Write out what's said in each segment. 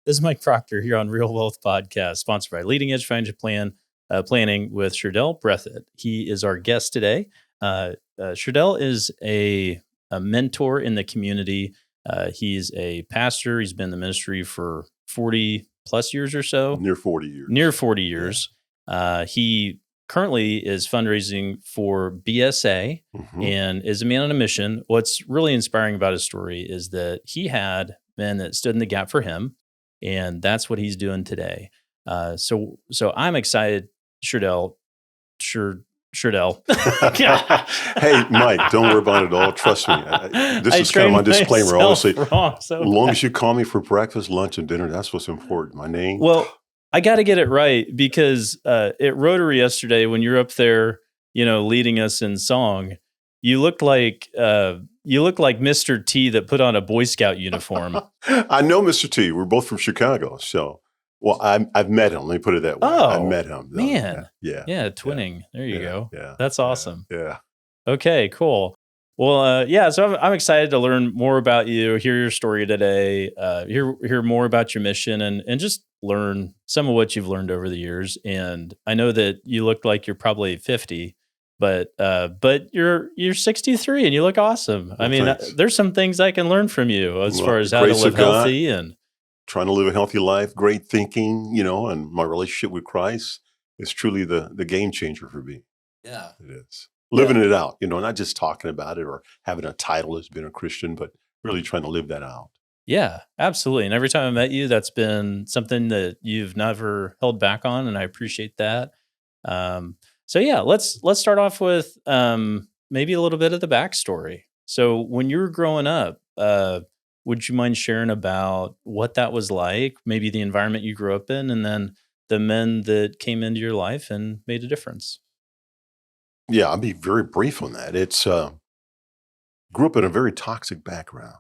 This is Mike Proctor here on Real Wealth Podcast, sponsored by Leading Edge Financial Planning with Sherdeill Breathett. He is our guest today. Sherdeill is a mentor in the community. He's a pastor. He's been in the ministry for 40 plus years or so. Near 40 years. Near 40 years. Yeah. He currently is fundraising for BSA and is a man on a mission. What's really inspiring about his story is that he had men that stood in the gap for him, and that's what he's doing today. So I'm excited, Sherdeill. Hey, Mike, don't worry about it at all. Trust me. This is kind of my disclaimer. I always say, as long as you call me for breakfast, lunch, and dinner, that's what's important. My name. Well, I got to get it right because at Rotary yesterday, when you're up there, leading us in song, you looked like Mr. T that put on a Boy Scout uniform. I know Mr. T. We're both from Chicago, so. Well, I've met him. Let me put it that way. I met him. Man. Yeah, twinning. There you go. Yeah. That's awesome. Yeah. Okay, cool. Well, so I'm excited to learn more about you, hear your story today, hear more about your mission, and just learn some of what you've learned over the years. And I know that you look like you're probably 50, but you're 63 and you look awesome. Well, I mean, there's some things I can learn from you as far as how to live healthy and trying to live a healthy life, great thinking, and my relationship with Christ is truly the game changer for me. Yeah. It is. Living it out, not just talking about it or having a title as being a Christian, but really trying to live that out. Yeah, absolutely. And every time I met you, that's been something that you've never held back on, and I appreciate that. Let's start off with maybe a little bit of the backstory. So when you were growing up, would you mind sharing about what that was like, maybe the environment you grew up in, and then the men that came into your life and made a difference? Yeah, I'll be very brief on that. It's grew up in a very toxic background.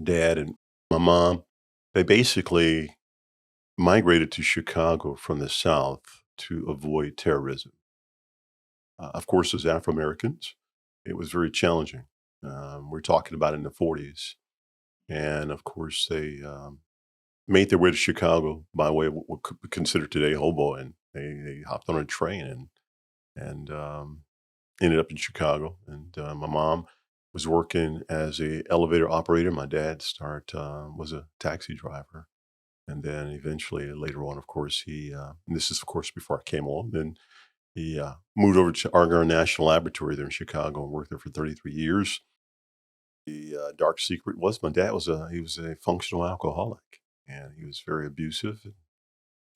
Dad and my mom, they basically migrated to Chicago from the South to avoid terrorism. Of course, as Afro-Americans, it was very challenging. We're talking about in the 40s. And of course, they made their way to Chicago by way of what could be considered today Hoboken. They hopped on a train and ended up in Chicago. And my mom was working as a elevator operator. My dad was a taxi driver. And then eventually, later on, of course, and this is, of course, before I came along, then he moved over to Argonne National Laboratory there in Chicago and worked there for 33 years. The dark secret was my dad was a functional alcoholic, and he was very abusive.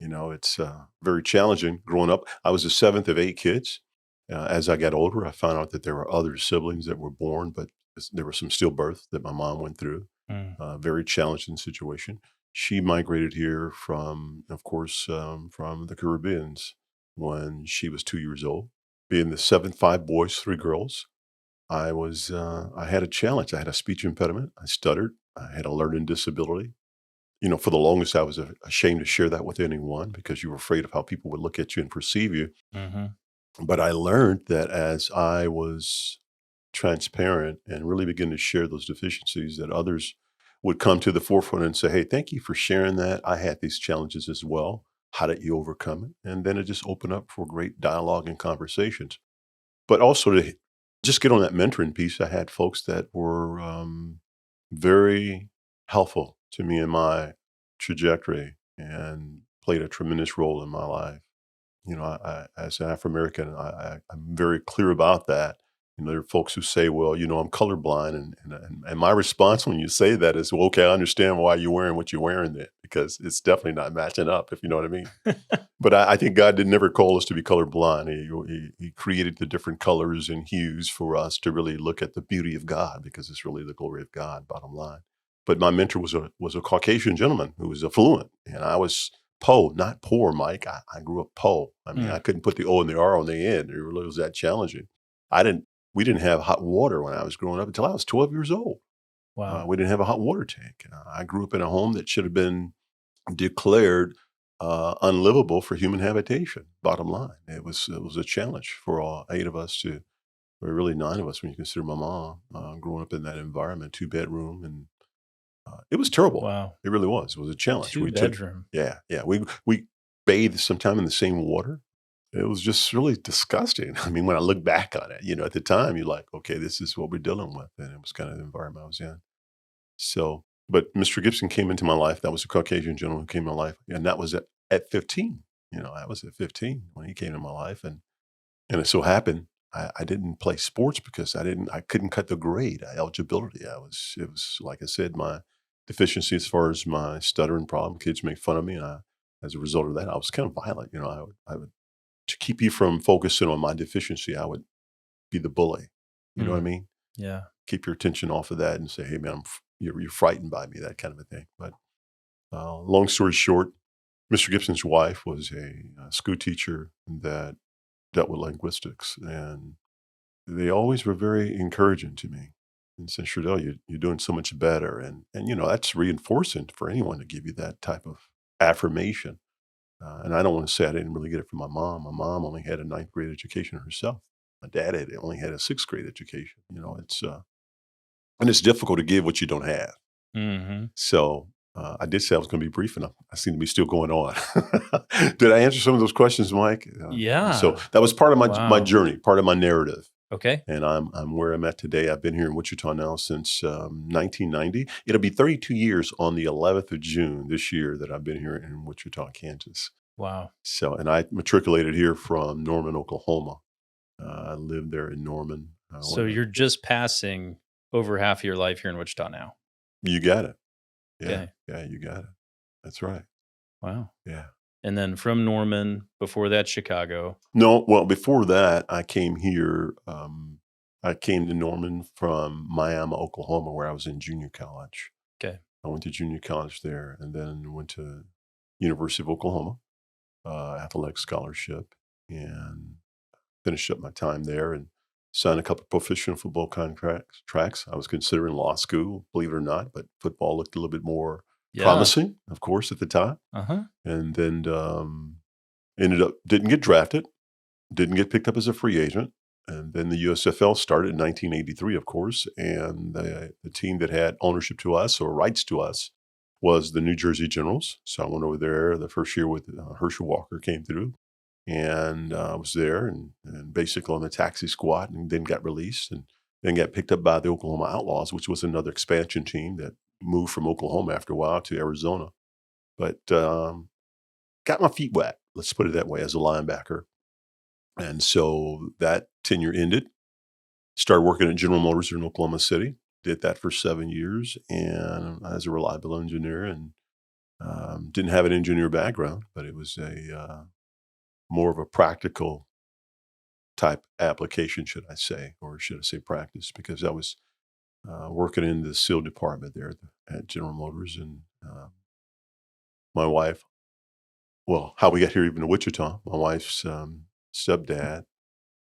It's very challenging growing up. I was the seventh of 8 kids. As I got older, I found out that there were other siblings that were born, but there was some stillbirth that my mom went through. Very challenging situation. She migrated here from, of course, from the Caribbean when she was 2 years old. Being the seventh, 5 boys, 3 girls. I had a challenge. I had a speech impediment. I stuttered. I had a learning disability. For the longest, I was ashamed to share that with anyone because you were afraid of how people would look at you and perceive you. But I learned that as I was transparent and really began to share those deficiencies, that others would come to the forefront and say, hey, thank you for sharing that. I had these challenges as well. How did you overcome it? And then it just opened up for great dialogue and conversations. But also to just get on that mentoring piece, I had folks that were very helpful to me in my trajectory and played a tremendous role in my life. I as an Afro-American, I'm very clear about that. There are folks who say, well, I'm colorblind. And my response when you say that is, well, okay, I understand why you're wearing what you're wearing then, because it's definitely not matching up, if you know what I mean. But I think God did never call us to be colorblind. He created the different colors and hues for us to really look at the beauty of God, because it's really the glory of God, bottom line. But my mentor was a Caucasian gentleman who was affluent, and I was po, not poor, Mike. I grew up po. I mean, I couldn't put the O and the R on the end. It really was that challenging. We didn't have hot water when I was growing up until I was 12 years old. Wow. We didn't have a hot water tank. I grew up in a home that should have been declared unlivable for human habitation. Bottom line, it was a challenge for all 8 of us or really 9 of us when you consider my mom growing up in that environment, 2-bedroom, and It was terrible. Wow. It really was. It was a challenge. Two We took bedroom. yeah, yeah. We bathed sometime in the same water. It was just really disgusting. I mean, when I look back on it, at the time, you're like, "Okay, this is what we're dealing with," and it was kind of the environment I was in. So but Mr. Gibson came into my life. That was a Caucasian gentleman who came in my life, and that was at 15. I was at 15 when he came in my life, and it so happened I didn't play sports because I couldn't cut the grade, eligibility. It was like I said, my deficiency as far as my stuttering problem. Kids make fun of me, and as a result of that, I was kind of violent. I would to keep you from focusing on my deficiency, I would be the bully. You know what I Mm, mean? yeah. Keep your attention off of that and say, "Hey, man, you're frightened by me," that kind of a thing. But long story short, Mr. Gibson's wife was a school teacher that dealt with linguistics, and they always were very encouraging to me and said, "Sherdeill, you're doing so much better." And that's reinforcing for anyone to give you that type of affirmation. And I don't want to say I didn't really get it from my mom. My mom only had a ninth grade education herself. My dad had only had a sixth grade education. And it's difficult to give what you don't have. Mhm. So I did say I was going to be brief enough. I seem to be still going on. Did I answer some of those questions, Mike? So Yeah. that was part of my Wow. journey, part of my narrative. Okay. And I'm where I'm at today. I've been here in Wichita now since 1990. It'll be 32 years on the 11th of June this year that I've been here in Wichita, Kansas. Wow. So, and I matriculated here from Norman, Oklahoma. I lived there in Norman. So you're just passing over half of your life here in Wichita now. You got it. Yeah, Okay. yeah, you got it. That's right. Wow. Yeah. And then from Norman, before that, Chicago. No, well, before that, I came here. I came to Norman from Miami, Oklahoma, where I was in junior college. Okay. I went to junior college there, and then went to University of Oklahoma, athletic scholarship, and finished up my time there and signed a couple of professional football contracts. Tracks. I was considering law school, believe it or not, but football looked a little bit more Yeah. promising, of course, at the time. Uh-huh. And then ended up didn't get drafted, didn't get picked up as a free agent. And then the USFL started in 1983, of course, and the team that had ownership to us or rights to us was the New Jersey Generals. So I went over there the first year with Herschel Walker came through, and I was there and basically on the taxi squad, and then got released and then got picked up by the Oklahoma Outlaws, which was another expansion team that moved from Oklahoma after a while to Arizona. But got my feet wet, let's put it that way, as a linebacker. And so that tenure ended. Started working at General Motors in Oklahoma City. Did that for 7 years, and as a reliable engineer, and didn't have an engineer background, but it was a more of a practical type application, should I say, or should I say practice? Because I was working in the SEAL department there at General Motors, and my wife. Well, how we got here even to Wichita? My wife's stepdad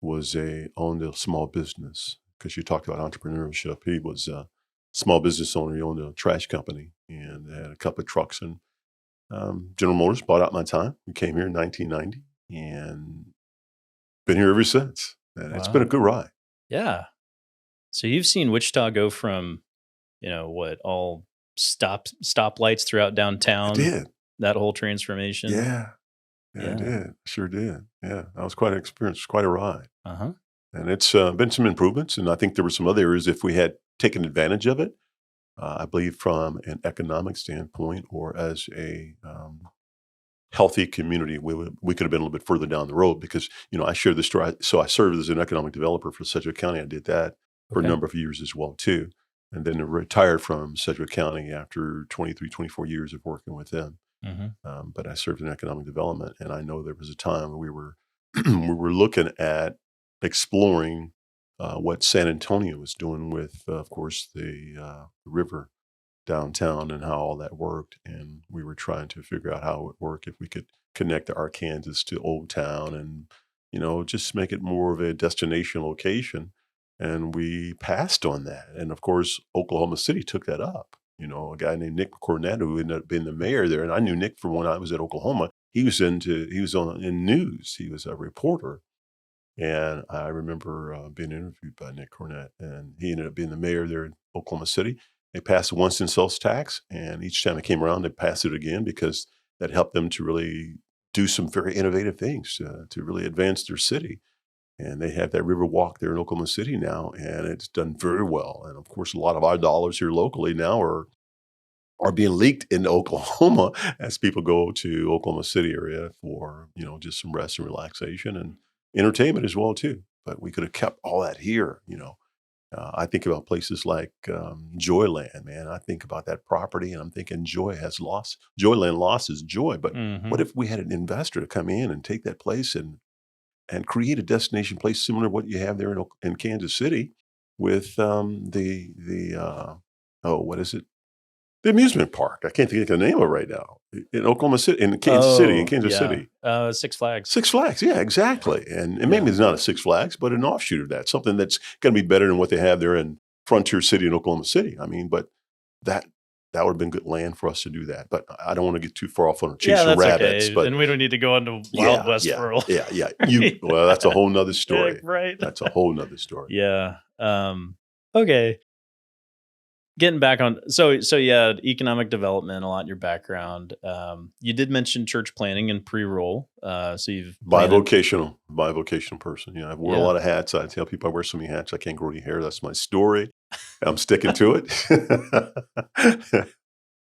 owned a small business, because you talked about entrepreneurship. He was a small business owner. He owned a trash company and had a couple of trucks. And General Motors bought out my time. We came here in 1990 and been here ever since. And it's been a Wow. good ride. Yeah. So you've seen Wichita go from, all stoplights throughout I downtown, did. that whole transformation. Yeah. Yeah, I Yeah. did. Sure did. Yeah. That was quite an experience, quite a ride. Uh-huh. And it's been some improvements. And I think there were some other areas, if we had taken advantage of it, I believe from an economic standpoint or as a healthy community, we could have been a little bit further down the road, because I shared this story. So I served as an economic developer for Sedgwick County. I did that for a Okay. number of years as well too, and then retired from Sedgwick County after 23, 24 years of working with them. Mhm. But I served in economic development, and I know there was a time we were we were looking at exploring what San Antonio was doing with, of course, the river downtown and how all that worked. And we were trying to figure out how it would work if we could connect the Arkansas to Old Town and, just make it more of a destination location. And we passed on that. And of course, Oklahoma City took that up. A guy named Nick Cornett, who ended up being the mayor there. And I knew Nick from when I was at Oklahoma. He was in news. He was a reporter. And I remember being interviewed by Nick Cornett, and he ended up being the mayor there in Oklahoma City. They passed the 1 cent sales tax, and each time it came around, they passed it again because that helped them to really do some very innovative things to really advance their city. And they have that river walk there in Oklahoma City now, and it's done very well. And of course, a lot of our dollars here locally now are being leaked into Oklahoma as people go to Oklahoma City area for, just some rest and relaxation and entertainment as well too. But we could have kept all that here. I think about places like Joyland, man. I think about that property, and I'm thinking Joyland lost its joy. But what if we had an investor to come in and take that place and create a destination place similar to what you have there in Kansas City with what is it? The amusement park. I can't think of the name of it right now. In Oklahoma City, in Kansas City. Six Flags. Six Flags, yeah, exactly. And maybe it's not a Six Flags, but an offshoot of that, something that's going to be better than what they have there in Frontier City in Oklahoma City. I mean, but that would have been good land for us to do that. But I don't want to get too far off on a chase of rabbits. Okay. But and we don't need to go into Wild West for a Yeah. Well, that's a whole nother story. Right. That's a whole nother story. Yeah. Okay. Getting back on, so yeah, economic development, a lot in your background. You did mention church planning and pre-roll. So you've Bivocational person. I've worn a lot of hats. I tell people I wear so many hats I can't grow any hair. That's my story. I'm sticking to it.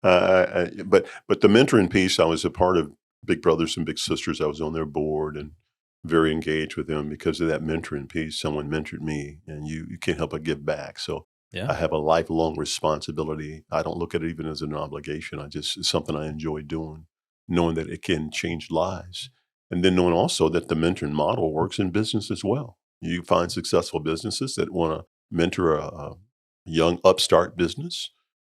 But the mentoring piece, I was a part of Big Brothers and Big Sisters. I was on their board and very engaged with them because of that mentoring piece. Someone mentored me, and you can't help but give back. So. Yeah. I have a lifelong responsibility. I don't look at it even as an obligation. It's something I enjoy doing, knowing that it can change lives. And then knowing also that the mentoring model works in business as well. You find successful businesses that want to mentor a young upstart business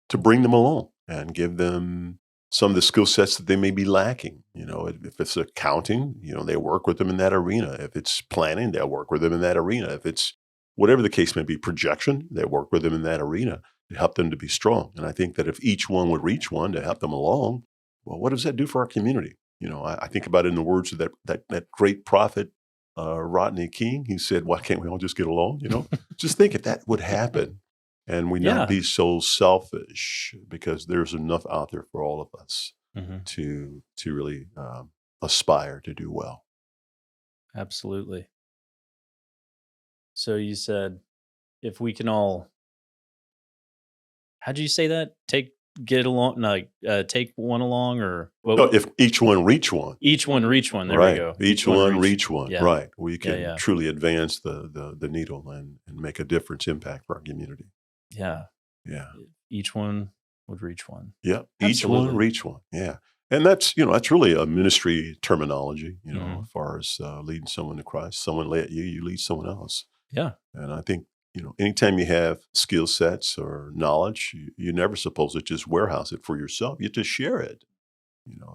to bring them along and give them some of the skill sets that they may be lacking. If it's accounting, they work with them in that arena. If it's planning, they'll work with them in that arena. If it's whatever the case may be, projection, they work with them in that arena to help them to be strong. And I think that if each one would reach one to help them along, well, what does that do for our community? I think about it in the words of that great prophet, Rodney King. He said, why can't we all just get along? Just think if that would happen and we not be so selfish, because there's enough out there for all of us to really aspire to do well. Absolutely. So you said, if we can all, how'd you say that? Take one along, or what? No, if each one reach one. Each one reach one. There right. we go. Each one reach one. Yeah. Right. We can truly advance the needle and make a difference, impact for our community. Yeah. Yeah. Each one would reach one. Yeah. Each one reach one. Yeah. And that's really a ministry terminology, as far as leading someone to Christ. Someone led you, you lead someone else. Yeah. And I think, anytime you have skill sets or knowledge, you're never supposed to just warehouse it for yourself. You just share it.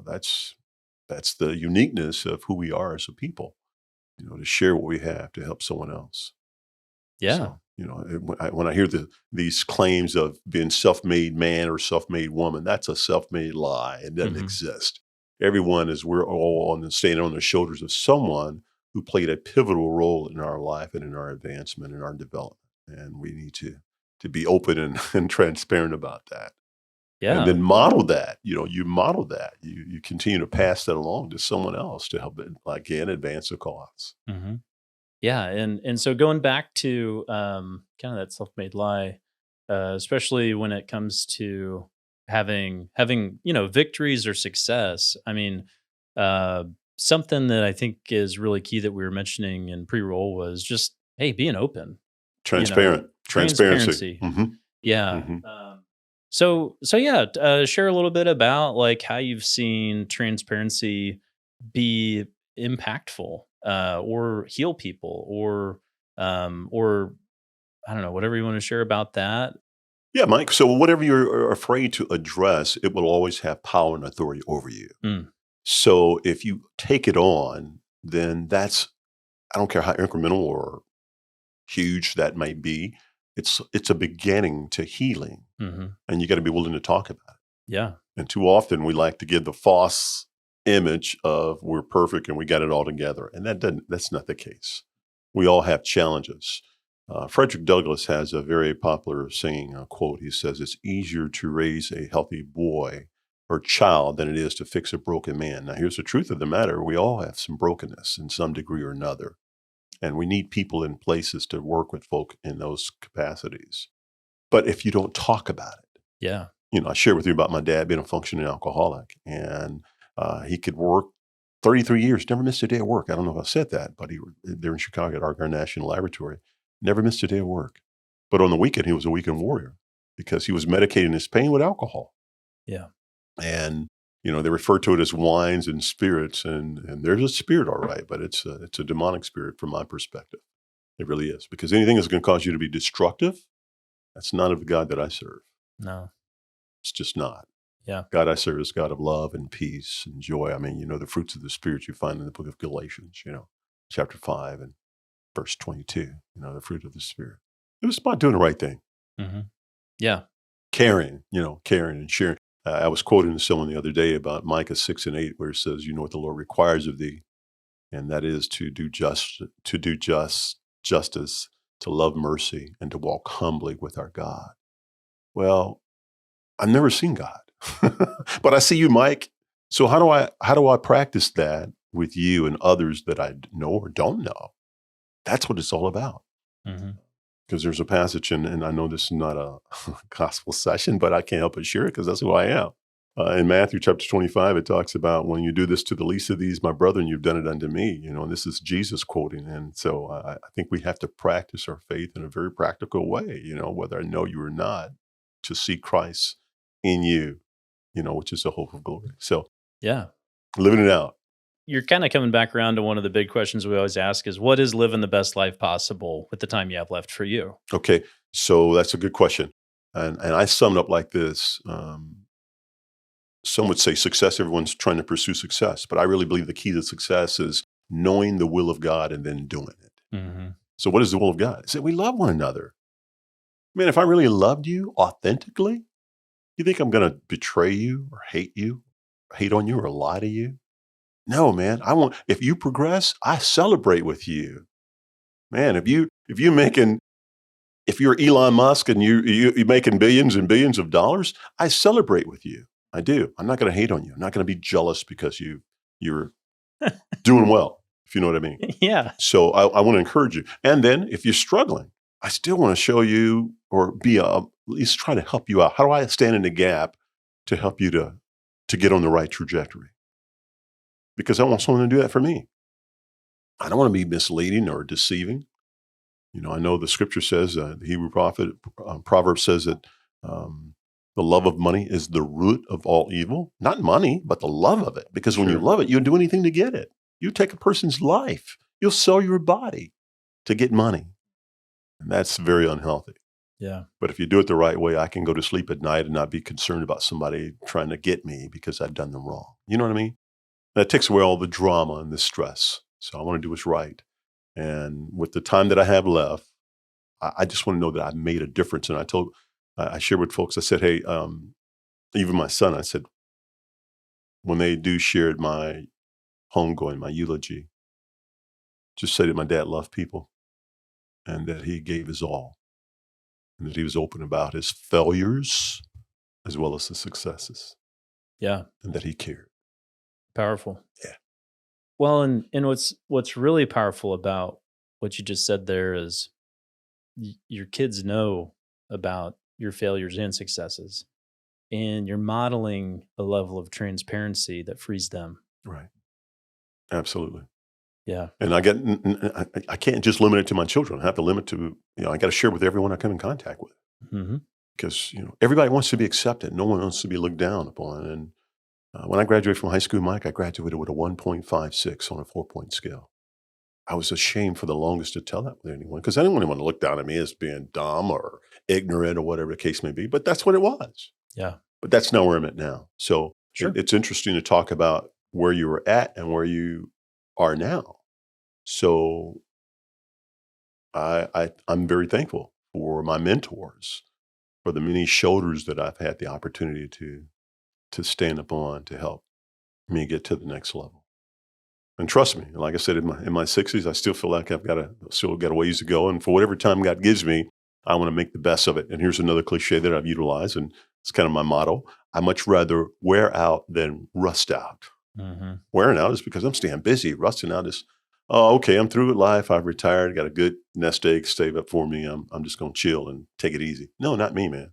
That's the uniqueness of who we are as a people, to share what we have to help someone else. Yeah. So, when I hear these claims of being self-made man or self-made woman, that's a self-made lie. It doesn't exist. We're all standing on the shoulders of someone who played a pivotal role in our life and in our advancement and our development. And we need to be open and transparent about that. Yeah. And then model that. You model that. You continue to pass that along to someone else to help, again, advance the cause. Mm-hmm. Yeah. And so going back to kind of that self-made lie, especially when it comes to having victories or success. I mean, something that I think is really key that we were mentioning in pre-roll was just, hey, being open. Transparency. Yeah. So share a little bit about how you've seen transparency be impactful, or heal people, or I don't know, whatever you want to share about that. Yeah, Mike. So whatever you're afraid to address, it will always have power and authority over you. So if you take it on, then I don't care how incremental or huge that might be, it's a beginning to healing. And you got to be willing to talk about it. Yeah. And too often we like to give the false image of we're perfect and we got it all together. And that's not the case. We all have challenges. Frederick Douglass has a very popular saying, a quote. He says, "It's easier to raise a healthy boy or child than it is to fix a broken man." Now, here's the truth of the matter. We all have some brokenness in some degree or another, and we need people in places to work with folk in those capacities. But if you don't talk about it, Yeah. I shared with you about my dad being a functioning alcoholic, and he could work 33 years, never missed a day of work. I don't know if I said that, but they're in Chicago at our National Laboratory, never missed a day of work. But on the weekend, he was a weekend warrior because he was medicating his pain with alcohol. Yeah. And, they refer to it as wines and spirits, and there's a spirit, all right, but it's a demonic spirit from my perspective. It really is, because anything that's going to cause you to be destructive, that's not of the God that I serve. No. It's just not. Yeah. God I serve is God of love and peace and joy. I mean, the fruits of the Spirit you find in the book of Galatians, chapter 5 and verse 22, the fruit of the Spirit. It was about doing the right thing, Mm-hmm. Yeah. caring and sharing. I was quoting to someone the other day about Micah 6 and 8, where it says, "You know what the Lord requires of thee, and that is to do justice, to love mercy, and to walk humbly with our God." Well, I've never seen God, but I see you, Mike. So how do I practice that with you and others that I know or don't know? That's what it's all about. Mm-hmm. Because there's a passage, and I know this is not a gospel session, but I can't help but share it because that's who I am. In Matthew chapter 25, it talks about, "When you do this to the least of these, my brethren, you've done it unto me." And this is Jesus quoting. And so I think we have to practice our faith in a very practical way, whether I know you or not, to see Christ in you, which is the hope of glory. So Yeah. living it out. You're kind of coming back around to one of the big questions we always ask is, what is living the best life possible with the time you have left for you? Okay, so that's a good question. And I sum it up like this. Some would say success, everyone's trying to pursue success, but I really believe the key to success is knowing the will of God and then doing it. Mm-hmm. So what is the will of God? It's that we love one another. Man, if I really loved you authentically, you think I'm going to betray you, hate on you, or lie to you? No, man. If you progress, I celebrate with you. Man, if you're Elon Musk and you're making billions and billions of dollars, I celebrate with you. I do. I'm not going to hate on you. I'm not going to be jealous because you're doing well, if you know what I mean. Yeah. So I want to encourage you. And then if you're struggling, I still want to show you, or at least try to help you out. How do I stand in the gap to help you to get on the right trajectory? Because I want someone to do that for me. I don't want to be misleading or deceiving. I know the scripture says, the Hebrew prophet, Proverbs says that the love of money is the root of all evil. Not money, but the love of it. Because when you Sure. love it, you'll do anything to get it. You take a person's life. You'll sell your body to get money. And that's very unhealthy. Yeah. But if you do it the right way, I can go to sleep at night and not be concerned about somebody trying to get me because I've done them wrong. You know what I mean? That takes away all the drama and the stress. So I want to do what's right. And with the time that I have left, I just want to know that I've made a difference. And I shared with folks, I said, hey, even my son, I said, when they do share at my homegoing, my eulogy, just say that my dad loved people and that he gave his all and that he was open about his failures as well as his successes Yeah. and that he cared. Powerful. Yeah. Well, and what's really powerful about what you just said there is your kids know about your failures and successes, and you're modeling a level of transparency that frees them. Right. Absolutely. Yeah. And I can't just limit it to my children. I have to limit to, I got to share with everyone I come in contact with. Mm-hmm. Because, everybody wants to be accepted. No one wants to be looked down upon. And when I graduated from high school, Mike, I graduated with a 1.56 on a 4-point scale. I was ashamed for the longest to tell that with anyone because I didn't want anyone to look down at me as being dumb or ignorant or whatever the case may be. But that's what it was. Yeah. But that's not where I'm at now. So Sure. it's interesting to talk about where you were at and where you are now. So I'm very thankful for my mentors, for the many shoulders that I've had the opportunity to stand upon to help me get to the next level. And trust me, like I said, in my 60s, I still feel like I've still got a ways to go. And for whatever time God gives me, I want to make the best of it. And here's another cliche that I've utilized, and it's kind of my motto. I much rather wear out than rust out. Mm-hmm. Wearing out is because I'm staying busy. Rusting out is, oh, okay, I'm through with life. I've retired. Got a good nest egg saved up for me. I'm just going to chill and take it easy. No, not me, man.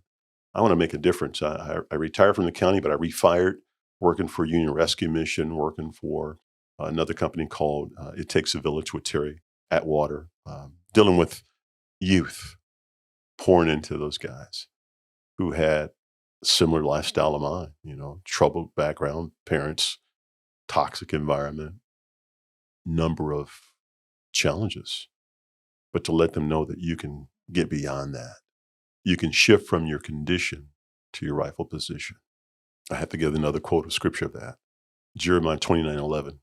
I want to make a difference. I retired from the county, but I refired, working for a union rescue mission, working for another company called It Takes a Village with Terry Atwater, dealing with youth, pouring into those guys who had a similar lifestyle of mine, troubled background, parents, toxic environment, number of challenges, but to let them know that you can get beyond that. You can shift from your condition to your rightful position. I have to give another quote of scripture of that. Jeremiah 29:11.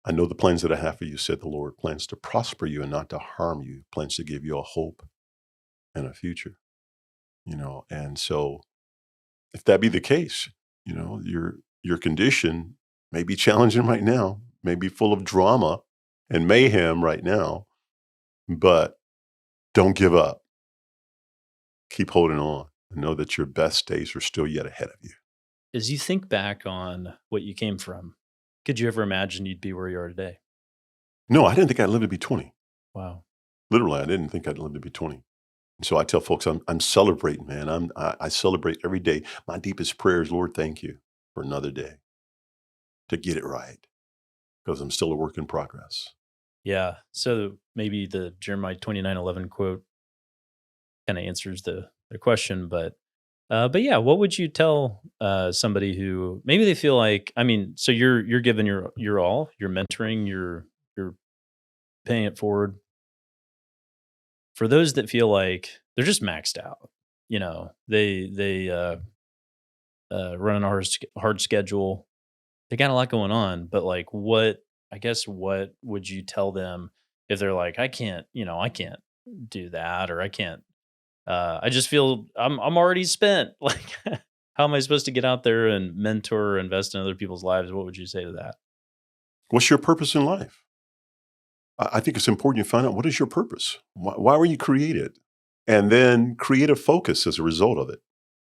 I know the plans that I have for you, said the Lord, plans to prosper you and not to harm you, plans to give you a hope and a future. And so if that be the case, your condition may be challenging right now, may be full of drama and mayhem right now, but don't give up. Keep holding on and know that your best days are still yet ahead of you. As you think back on what you came from, could you ever imagine you'd be where you are today? No, I didn't think I'd live to be 20. Wow. Literally, I didn't think I'd live to be 20. And so I tell folks, I'm celebrating, man. I celebrate every day. My deepest prayer is, Lord, thank you for another day to get it right, because I'm still a work in progress. Yeah. So maybe the Jeremiah 29:11 quote kind of answers the question, but yeah, what would you tell somebody who maybe they feel like, I mean, so you're giving your all, you're mentoring, you're paying it forward. For those that feel like they're just maxed out, they running a hard schedule, they got a lot going on, but like what would you tell them if they're like, I can't do that, or I can't, I just feel I'm already spent. Like, how am I supposed to get out there and mentor or invest in other people's lives? What would you say to that? What's your purpose in life? I think it's important you find out, what is your purpose? Why were you created? And then create a focus as a result of it.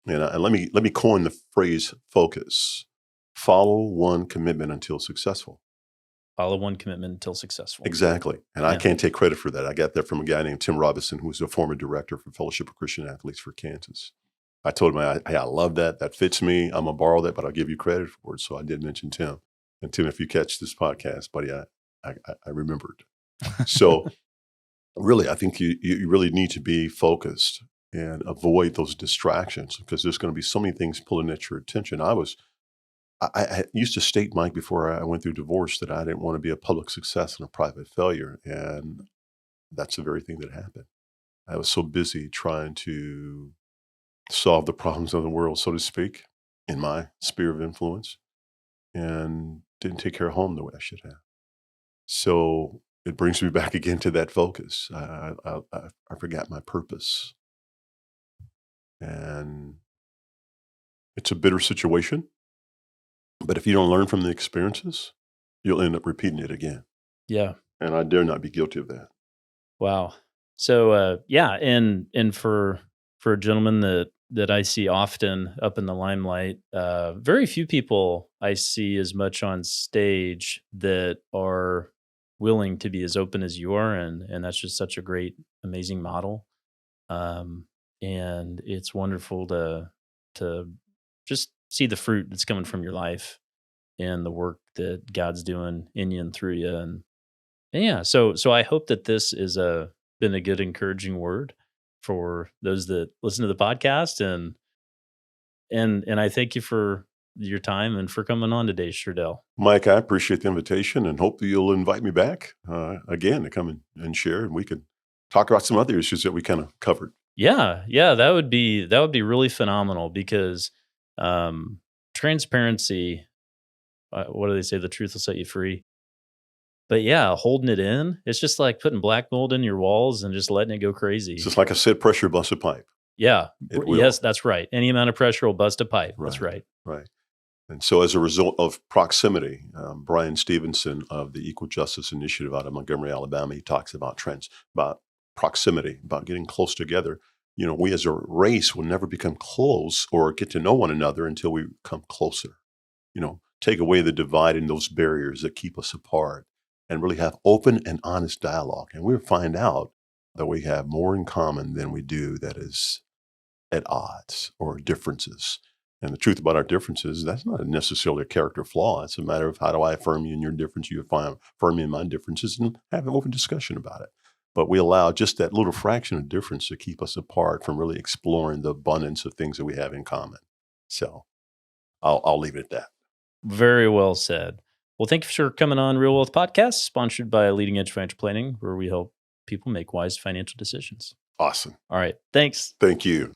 And let me coin the phrase focus. Follow one commitment until successful. Follow one commitment until successful. Exactly. And I Yeah. can't take credit for that. I got that from a guy named Tim Robinson, who was a former director for Fellowship of Christian Athletes for Kansas. I told him, hey, I love that. That fits me. I'm going to borrow that, but I'll give you credit for it. So I did mention Tim. And Tim, if you catch this podcast, buddy, I remembered. So really, I think you really need to be focused and avoid those distractions, because there's going to be so many things pulling at your attention. I used to state, Mike, before I went through divorce, that I didn't want to be a public success and a private failure. And that's the very thing that happened. I was so busy trying to solve the problems of the world, so to speak, in my sphere of influence, and didn't take care of home the way I should have. So it brings me back again to that focus. I forgot my purpose. And it's a bitter situation. But if you don't learn from the experiences, you'll end up repeating it again. Yeah. And I dare not be guilty of that. Wow. So yeah, and for a gentleman that I see often up in the limelight, very few people I see as much on stage that are willing to be as open as you are, and that's just such a great, amazing model. And it's wonderful to just see the fruit that's coming from your life and the work that God's doing in you and through you. And yeah, so I hope that this is been a good encouraging word for those that listen to the podcast, and I thank you for your time and for coming on today, Sherdeill. Mike, I appreciate the invitation and hope that you'll invite me back again to come and share, and we can talk about some other issues that we kind of covered. Yeah, that would be really phenomenal, because transparency. What do they say? The truth will set you free. But yeah, holding it in, it's just like putting black mold in your walls and just letting it go crazy. It's just like I said, pressure busts a pipe. Yeah. It will. Yes, that's right. Any amount of pressure will bust a pipe. That's right. Right. And so, as a result of proximity, Brian Stevenson of the Equal Justice Initiative out of Montgomery, Alabama, he talks about about proximity, about getting close together. We as a race will never become close or get to know one another until we come closer. Take away the divide and those barriers that keep us apart and really have open and honest dialogue. And we'll find out that we have more in common than we do that is at odds or differences. And the truth about our differences, that's not necessarily a character flaw. It's a matter of how do I affirm you in your difference, you affirm me in my differences, and have an open discussion about it. But we allow just that little fraction of difference to keep us apart from really exploring the abundance of things that we have in common. So I'll leave it at that. Very well said. Well, thank you for coming on Real Wealth Podcast, sponsored by Leading Edge Financial Planning, where we help people make wise financial decisions. Awesome. All right. Thanks. Thank you.